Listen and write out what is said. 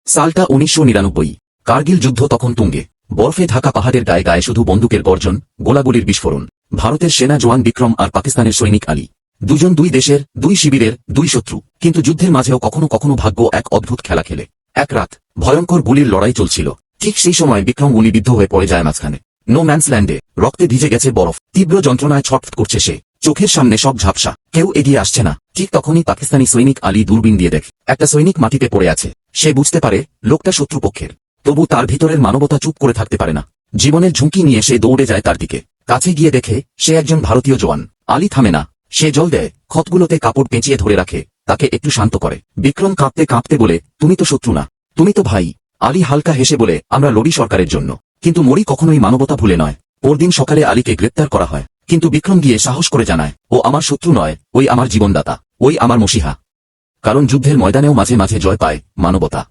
সালটা 1999। কার্গিল যুদ্ধ তখন তুঙ্গে। বরফে ঢাকা পাহাড়ের গায়ে গায়ে শুধু বন্দুকের গর্জন, গোলাগুলির বিস্ফোরণ। ভারতের সেনা জওয়ান বিক্রম আর পাকিস্তানের সৈনিক আলী, দুজন দুই দেশের, দুই শিবিরের, দুই শত্রু। কিন্তু যুদ্ধের মাঝেও কখনো কখনো ভাগ্য এক অদ্ভুত খেলা খেলে। এক রাত ভয়ঙ্কর গুলির লড়াই চলছিল। ঠিক সেই সময় বিক্রম গুলিবিদ্ধ হয়ে পড়ে যায় মাঝখানে। নো ম্যান্স ল্যান্ডে। রক্তে ভিজে গেছে বরফ। তীব্র যন্ত্রণায় ছটফট করছে সে। চোখের সামনে সব ঝাপসা। কেউ এগিয়ে আসছে না। ঠিক তখনই পাকিস্তানি সৈনিক আলী দূরবীন দিয়ে দেখে একটা সৈনিক মাটিতে পড়ে আছে। সে বুঝতে পারে লোকটা শত্রুপক্ষের। তবু তার ভিতরের মানবতা চুপ করে থাকতে পারে না। জীবনের ঝুঁকি নিয়ে সে দৌড়ে যায় তার দিকে। কাছে গিয়ে দেখে সে একজন ভারতীয় জওয়ান। আলী থামে না। সে জল দেয়, ক্ষতগুলোতে কাপড় পেঁচিয়ে ধরে রাখে, তাকে একটু শান্ত করে। বিক্রম কাঁপতে কাঁপতে বলে, তুমি তো শত্রু না, তুমি তো ভাই। আলী হালকা হেসে বলে, আমরা লড়ি সরকারের জন্য, কিন্তু মরি কখনোই মানবতা ভুলে নয়। পরদিন সকালে আলীকে গ্রেপ্তার করা হয়। কিন্তু বিক্রম গিয়ে সাহস করে জানায়, ও আমার শত্রু নয়, ওই আমার জীবনদাতা, ওই আমার মসিহা। কারণ যুদ্ধের ময়দানেও মাঝে মাঝে জয় পায় মানবতা।